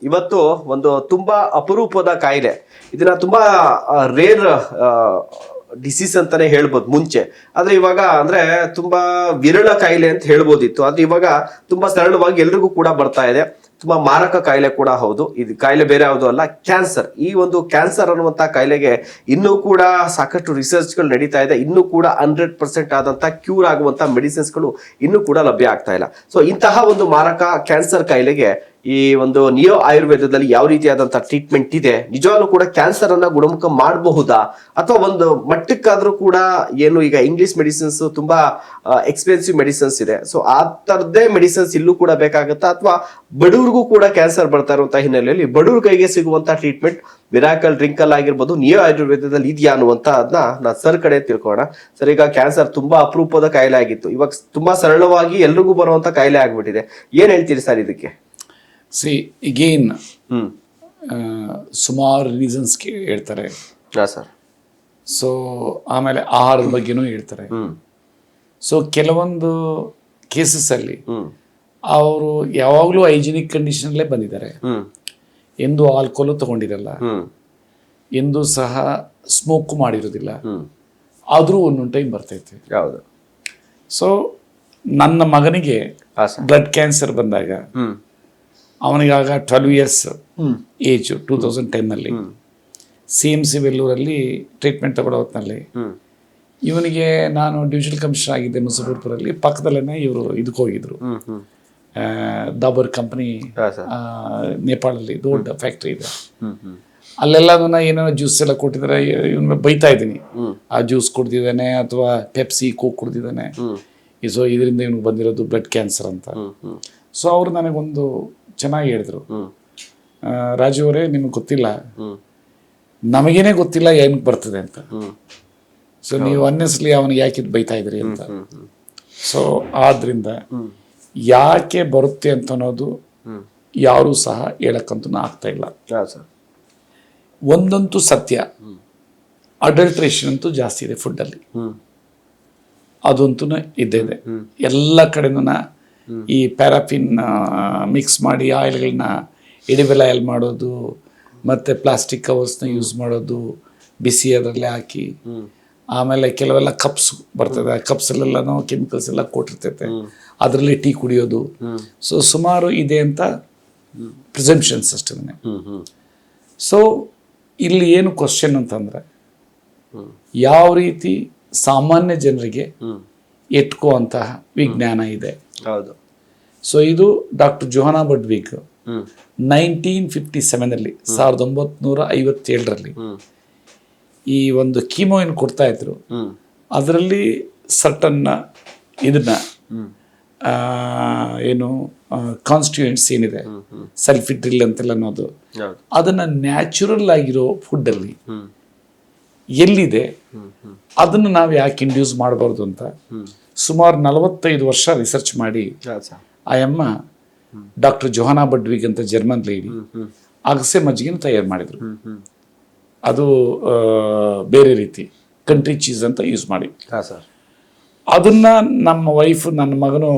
ಇವತ್ತು ಒಂದು ತುಂಬಾ ಅಪರೂಪದ ಕಾಯಿಲೆ, ಇದನ್ನ ತುಂಬಾ ರೇರ್ ಡಿಸೀಸ್ ಅಂತಾನೆ ಹೇಳ್ಬೋದು ಮುಂಚೆ. ಆದ್ರೆ ಇವಾಗ ಅಂದ್ರೆ ತುಂಬಾ ವಿರಳ ಕಾಯಿಲೆ ಅಂತ ಹೇಳ್ಬೋದಿತ್ತು. ಆದ್ರೆ ಇವಾಗ ತುಂಬಾ ಸರಳವಾಗಿ ಎಲ್ರಿಗೂ ಕೂಡ ಬರ್ತಾ ಇದೆ. ತುಂಬಾ ಮಾರಕ ಕಾಯಿಲೆ ಕೂಡ ಹೌದು. ಇದು ಕಾಯಿಲೆ ಬೇರೆ ಯಾವುದು ಅಲ್ಲ, ಕ್ಯಾನ್ಸರ್. ಈ ಒಂದು ಕ್ಯಾನ್ಸರ್ ಅನ್ನುವಂತ ಕಾಯಿಲೆಗೆ ಇನ್ನೂ ಕೂಡ ಸಾಕಷ್ಟು ರಿಸರ್ಚ್ಗಳು ನಡೀತಾ ಇದೆ. ಇನ್ನೂ ಕೂಡ 100% ಆದಂತ ಕ್ಯೂರ್ ಆಗುವಂತ ಮೆಡಿಸಿನ್ಸ್ಗಳು ಇನ್ನೂ ಕೂಡ ಲಭ್ಯ ಆಗ್ತಾ ಇಲ್ಲ. ಸೊ ಇಂತಹ ಒಂದು ಮಾರಕ ಕ್ಯಾನ್ಸರ್ ಕಾಯಿಲೆಗೆ ಈ ಒಂದು ನಿಯೋ ಆಯುರ್ವೇದದಲ್ಲಿ ಯಾವ ರೀತಿಯಾದಂತಹ ಟ್ರೀಟ್ಮೆಂಟ್ ಇದೆ? ನಿಜವಾಗ್ಲೂ ಕೂಡ ಕ್ಯಾನ್ಸರ್ ಅನ್ನ ಗುಣಮುಖ ಮಾಡಬಹುದಾ, ಅಥವಾ ಒಂದು ಮಟ್ಟಕ್ಕಾದ್ರೂ ಕೂಡ ಏನು ಈಗ ಇಂಗ್ಲಿಷ್ ಮೆಡಿಸಿನ್ಸ್ ತುಂಬಾ ಎಕ್ಸ್ಪೆನ್ಸಿವ್ ಮೆಡಿಸಿನ್ಸ್ ಇದೆ, ಸೊ ಆ ತರದೇ ಮೆಡಿಸಿನ್ಸ್ ಇಲ್ಲೂ ಕೂಡ ಬೇಕಾಗತ್ತಾ, ಅಥವಾ ಬಡವ್ರಿಗೂ ಕೂಡ ಕ್ಯಾನ್ಸರ್ ಬರ್ತಾ ಇರುವಂತಹ ಹಿನ್ನೆಲೆಯಲ್ಲಿ ಬಡವ್ರ ಕೈಗೆ ಸಿಗುವಂತ ಟ್ರೀಟ್ಮೆಂಟ್ ಮಿರಾಕಲ್ ಡ್ರಿಂಕಲ್ ಆಗಿರ್ಬೋದು ನಿಯೋ ಆಯುರ್ವೇದದಲ್ಲಿ ಇದೆಯಾ ಅನ್ನುವಂತ ಅದನ್ನ ನಾನು ಸರ್ ಕಡೆ ತಿಳ್ಕೊಳ್ಳೋಣ. ಸರ್, ಈಗ ಕ್ಯಾನ್ಸರ್ ತುಂಬಾ ಅಪರೂಪದ ಕಾಯಿಲೆ ಆಗಿತ್ತು, ಇವಾಗ ತುಂಬಾ ಸರಳವಾಗಿ ಎಲ್ರಿಗೂ ಬರುವಂತ ಕಾಯಿಲೆ ಆಗ್ಬಿಟ್ಟಿದೆ. ಏನ್ ಹೇಳ್ತೀರಿ ಸರ್ ಇದಕ್ಕೆ? ಅಗೇನ್ ಸುಮಾರು ರೀಸನ್ಸ್ ಹೇಳ್ತಾರೆ ಸರ್. ಸೊ ಆಮೇಲೆ ಆಹಾರದ ಬಗ್ಗೆನೂ ಹೇಳ್ತಾರೆ. ಸೊ ಕೆಲವೊಂದು ಕೇಸಸ್ ಅಲ್ಲಿ ಅವರು ಯಾವಾಗಲೂ ಹೈಜಿನಿಕ್ ಕಂಡೀಷನ್ಲೇ ಬಂದಿದ್ದಾರೆ. ಎಂದು ಆಲ್ಕೋಲು ತಗೊಂಡಿರಲ್ಲ, ಎಂದು ಸಹ ಸ್ಮೋಕ್ ಮಾಡಿರೋದಿಲ್ಲ, ಆದರೂ ಒಂದೊಂದು ಟೈಮ್ ಬರ್ತೈತೆ. ಸೊ ನನ್ನ ಮಗನಿಗೆ ಬ್ಲಡ್ ಕ್ಯಾನ್ಸರ್ ಬಂದಾಗ ಅವನಿಗಾಗ 12 years ಏಜ್, 2010 CMC ವೆಲ್ಲೂರಲ್ಲಿ ಟ್ರೀಟ್ಮೆಂಟ್ ತಗೊಳ್ಳೋ ಹೊತ್ತಿನಲ್ಲಿ ಇವನಿಗೆ ನಾನು ಡಿವಿಷನಲ್ ಕಮಿಷನರ್ ಆಗಿದ್ದೆ ಮುಸಫರ್ಪುರಲ್ಲಿ. ಪಕ್ಕದಲ್ಲೇ ಇವರು ಇದಕ್ಕೆ ಹೋಗಿದ್ರು, ದಾಬರ್ ಕಂಪನಿ ನೇಪಾಳಲ್ಲಿ ದೊಡ್ಡ ಫ್ಯಾಕ್ಟ್ರಿ ಇದೆ. ಅಲ್ಲೆಲ್ಲ ಏನೇನೋ ಜ್ಯೂಸ್ ಎಲ್ಲ ಕೊಟ್ಟಿದ್ದಾರೆ. ಇವನ್ನ ಬೈತಾ ಇದ್ದೀನಿ, ಆ ಜ್ಯೂಸ್ ಕುಡ್ದಿದ್ದಾನೆ ಅಥವಾ ಪೆಪ್ಸಿ ಕೋಕ್ ಕುಡ್ದಿದ್ದಾನೆ, ಸೊ ಇದರಿಂದ ಇವನಿಗೆ ಬಂದಿರೋದು ಬ್ಲಡ್ ಕ್ಯಾನ್ಸರ್ ಅಂತ. ಸೊ ಅವರು ನನಗೊಂದು ಚೆನ್ನಾಗಿ ಹೇಳಿದ್ರು, ರಾಜು ಅವರೇ, ನಿಮಗೆ ಗೊತ್ತಿಲ್ಲ, ನಮಗೇನೆ ಗೊತ್ತಿಲ್ಲ ಏನಕ್ಕೆ ಬರ್ತದೆ ಅಂತ. ಸೊ ನೀವು ಅನ್ನೆಸ್ಲಿ ಅವನಿಗೆ ಯಾಕಿದ್ ಬೈತಾ ಇದ್ರಿ ಅಂತ. ಸೊ ಆದ್ರಿಂದ ಯಾಕೆ ಬರುತ್ತೆ ಅಂತ ಅನ್ನೋದು ಯಾರೂ ಸಹ ಹೇಳಕ್ಕಂತೂ ಆಗ್ತಾ ಇಲ್ಲ. ಒಂದಂತೂ ಸತ್ಯ, ಅಡಲ್ಟ್ರೇಷನ್ ಅಂತೂ ಜಾಸ್ತಿ ಇದೆ ಫುಡ್ಡಲ್ಲಿ, ಅದಂತೂ ಇದ್ದೇ ಇದೆ. ಎಲ್ಲ ಕಡೆನೂ ಈ ಪ್ಯಾರಾಫಿನ್ ಮಿಕ್ಸ್ ಮಾಡಿ ಆಯಿಲ್ಗಳನ್ನ ಎಡಿಬಲ್ ಆಯಿಲ್ ಮಾಡೋದು, ಮತ್ತು ಪ್ಲಾಸ್ಟಿಕ್ ಕವರ್ಸ್ನ ಯೂಸ್ ಮಾಡೋದು, ಬಿಸಿ ಅದರಲ್ಲೇ ಹಾಕಿ, ಆಮೇಲೆ ಕೆಲವೆಲ್ಲ ಕಪ್ಸ್ ಬರ್ತದೆ, ಆ ಕಪ್ಸಲ್ಲೆಲ್ಲನೂ ಕೆಮಿಕಲ್ಸ್ ಎಲ್ಲ ಕೊಟ್ಟಿರ್ತೈತೆ, ಅದರಲ್ಲಿ ಟೀ ಕುಡಿಯೋದು. ಸೊ ಸುಮಾರು ಇದೆ ಅಂತ ಪ್ರಿಸಂಪ್ಷನ್ಸ್ ಅಷ್ಟೇ. ಸೊ ಇಲ್ಲಿ ಏನು ಕ್ವಶನ್ ಅಂತಂದರೆ, ಯಾವ ರೀತಿ ಸಾಮಾನ್ಯ ಜನರಿಗೆ ಎಟ್ಕುವಂತಹ ವಿಜ್ಞಾನ ಇದೆ. ಸೊ ಇದು ಡಾಕ್ಟರ್ ಜೋಹಾನಾ ಬಡ್ವಿಗ್ 1957 1957 ಈ ಒಂದು ಕೀಮೋ ಏನು ಕೊಡ್ತಾ ಇದ್ರು, ಅದರಲ್ಲಿ ಸರ್ಟನ್ ಇದನ್ನ ಏನು ಕಾನ್ಸ್ಟಿಟ್ಯೂಯೆಂಟ್ಸ್ ಏನಿದೆ, ಸಲ್ಫಿಟ್ರಿಲ್ ಅಂತೆಲ್ಲ ಅನ್ನೋದು, ಅದನ್ನ ನ್ಯಾಚುರಲ್ ಆಗಿರೋ ಫುಡ್ಡಲ್ಲಿ ಎಲ್ಲಿದೆ ಅದನ್ನು ನಾವು ಯಾಕೆ ಇಂಡ್ಯೂಸ್ ಮಾಡಬಾರ್ದು ಅಂತ ಸುಮಾರು 45 ವರ್ಷ ರಿಸರ್ಚ್ ಮಾಡಿ ಆ ಅಮ್ಮ ಡಾಕ್ಟರ್ ಜೋಹಾನಾ ಬಡ್ವಿಗ್ ಅಂತ ಜರ್ಮನ್ ಲೇಡಿ ಅಗಸೆ ಮಜ್ಜಿಗೆನ ತಯಾರು ಮಾಡಿದ್ರು. ಅದು ಬೇರೆ ರೀತಿ ಕಂಟ್ರಿ ಚೀಸ್ ಅಂತ ಯೂಸ್ ಮಾಡಿ, ಅದನ್ನ ನಮ್ಮ ವೈಫ್ ನನ್ನ ಮಗನು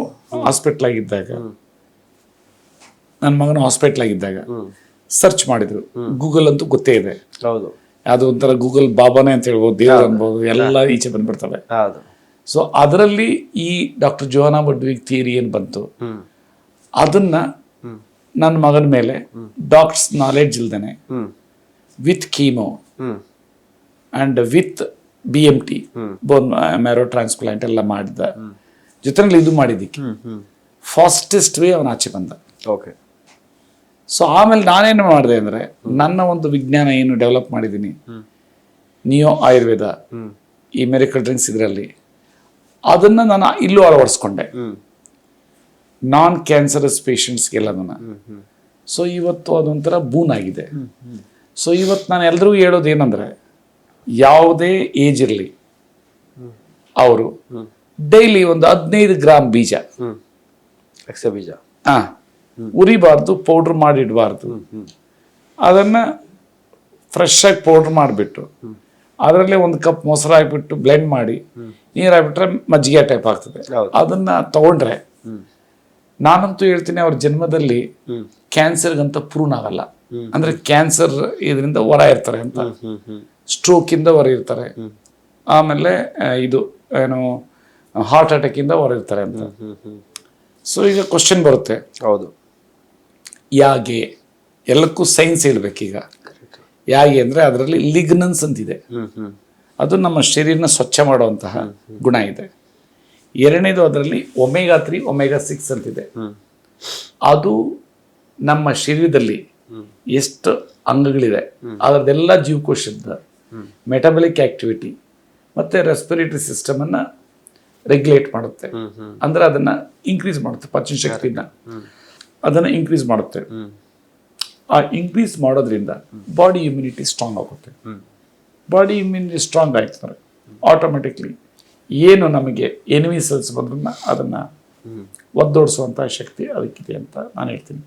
ಹಾಸ್ಪಿಟ್ಲ್ ಆಗಿದ್ದಾಗ ಸರ್ಚ್ ಮಾಡಿದ್ರು. ಗೂಗಲ್ ಅಂತೂ ಗೊತ್ತೇ ಇದೆ, ಅದು ಒಂಥರ ಗೂಗಲ್ ಬಾಬಾನೇ ಅಂತ ಹೇಳ್ಬೋದು, ದೇವ್ರು ಅನ್ಬೋದು, ಎಲ್ಲ ಈಚೆ ಬಂದ್ಬಿಡ್ತವೆ. ಸೊ ಅದರಲ್ಲಿ ಈ ಡಾಕ್ಟರ್ ಜೋಹಾನಾ ಬಡ್ವಿಗ್ ಥಿಯರಿ ಏನು ಬಂತು, ಅದನ್ನ ನನ್ನ ಮಗನ ಮೇಲೆ ಡಾಕ್ಟರ್ಸ್ ನಾಲೆಡ್ಜ್ ಇಲ್ದೇನೆ with chemo and with BMT bone marrow transplant ಎಲ್ಲ ಮಾಡಿದ ಜೊತೆನಲ್ಲಿ ಇದು ಮಾಡಿದ್ದಕ್ಕೆ ಫಾಸ್ಟೆಸ್ಟ್ ವೇ ಅವನ ಆಚೆ ಬಂದ. ಸೊ ಆಮೇಲೆ ನಾನೇನು ಮಾಡಿದೆ ಅಂದರೆ, ನನ್ನ ಒಂದು ವಿಜ್ಞಾನ ಏನು ಡೆವಲಪ್ ಮಾಡಿದ್ದೀನಿ, ನಿಯೋ ಆಯುರ್ವೇದ, ಈ ಮಿರಾಕಲ್ ಡ್ರಿಂಕ್ಸ್ ಇದರಲ್ಲಿ, ಅದನ್ನು ನಾನು ಇಲ್ಲೂ ಅಳವಡಿಸ್ಕೊಂಡೆ ನಾನ್ ಕ್ಯಾನ್ಸರಸ್ ಪೇಷಂಟ್ಸ್ಗೆಲ್ಲದನ್ನ. ಸೊ ಇವತ್ತು ಅದೊಂಥರ ಬೂನ್ ಆಗಿದೆ. ಸೊ ಇವತ್ತು ನಾನು ಎಲ್ರಿಗೂ ಹೇಳೋದು ಏನಂದರೆ, ಯಾವುದೇ ಏಜ್ ಇರಲಿ, ಅವರು ಡೈಲಿ ಒಂದು 15 ಗ್ರಾಮ್ ಬೀಜ ಉರಿಬಾರ್ದು, ಪೌಡ್ರ್ ಮಾಡಿ ಇಡಬಾರ್ದು, ಅದನ್ನು ಫ್ರೆಶ್ ಆಗಿ ಪೌಡ್ರ್ ಮಾಡಿಬಿಟ್ಟು ಅದರಲ್ಲೇ 1 ಕಪ್ ಮೊಸರು ಹಾಕ್ಬಿಟ್ಟು ಬ್ಲೆಂಡ್ ಮಾಡಿ ನೀರು ಹಾಕ್ಬಿಟ್ರೆ ಮಜ್ಜಿಗೆ ಟೈಪ್ ಆಗ್ತದೆ. ಅದನ್ನ ತಗೊಂಡ್ರೆ ನಾನಂತೂ ಹೇಳ್ತೀನಿ, ಅವ್ರ ಜನ್ಮದಲ್ಲಿ ಕ್ಯಾನ್ಸರ್ಗಂತ ಪ್ರೂನ್ ಆಗಲ್ಲ. ಅಂದ್ರೆ ಕ್ಯಾನ್ಸರ್ ಇದರಿಂದ ಹೊರ ಇರ್ತಾರೆ ಅಂತ, ಸ್ಟ್ರೋಕ್ ಇಂದ ಹೊರ ಇರ್ತಾರೆ, ಆಮೇಲೆ ಇದು ಏನು ಹಾರ್ಟ್ ಅಟ್ಯಾಕ್ ಇಂದ ಹೊರ ಇರ್ತಾರೆ ಅಂತ. ಸೊ ಈಗ ಕ್ವಶನ್ ಬರುತ್ತೆ, ಹೌದು, ಯಾಕೆ ಎಲ್ಲಕ್ಕೂ ಸೈನ್ಸ್ ಹೇಳ್ಬೇಕೀಗ. ಯಾಕೆ ಅಂದ್ರೆ ಅದರಲ್ಲಿ ಲಿಗ್ನನ್ಸ್ ಅಂತಿದೆ, ಅದು ನಮ್ಮ ಶರೀರನ ಸ್ವಚ್ಛ ಮಾಡುವಂತಹ ಗುಣ ಇದೆ. ಎರಡನೇದು ಅದರಲ್ಲಿ ಒಮೆಗಾ 3 ಒಮೆಗಾ 6 ಅಂತಿದೆ. ಅದು ನಮ್ಮ ಶರೀರದಲ್ಲಿ ಎಷ್ಟು ಅಂಗಗಳಿದೆ ಅದರದೆಲ್ಲ ಜೀವಕೋಶದ ಮೆಟಬಲಿಕ್ ಆಕ್ಟಿವಿಟಿ ಮತ್ತೆ ರೆಸ್ಪಿರೇಟರಿ ಸಿಸ್ಟಮ್ ಅನ್ನ ರೆಗ್ಯುಲೇಟ್ ಮಾಡುತ್ತೆ. ಅಂದ್ರೆ ಅದನ್ನ ಇನ್ಕ್ರೀಸ್ ಮಾಡುತ್ತೆ, ಪಚನ ಶಕ್ತಿನ ಅದನ್ನ ಇನ್ಕ್ರೀಸ್ ಮಾಡುತ್ತೆ. ಆ ಇನ್ಕ್ರೀಸ್ ಮಾಡೋದ್ರಿಂದ ಬಾಡಿ ಇಮ್ಯುನಿಟಿ ಸ್ಟ್ರಾಂಗ್ ಆಗುತ್ತೆ. ಬಾಡಿ ಇಮ್ಯುನಿಟಿ ಸ್ಟ್ರಾಂಗ್ ಆಯ್ತಾರೆ ಆಟೋಮೆಟಿಕ್ಲಿ ಏನು ನಮಗೆ ಎನಿಮಿ ಸೆಲ್ಸ್ ಬಂದ್ರನ್ನ ಅದನ್ನ ಒದ್ದೋಡಿಸುವಂತಹ ಶಕ್ತಿ ಅದಕ್ಕಿದೆ ಅಂತ ನಾನು ಹೇಳ್ತೀನಿ.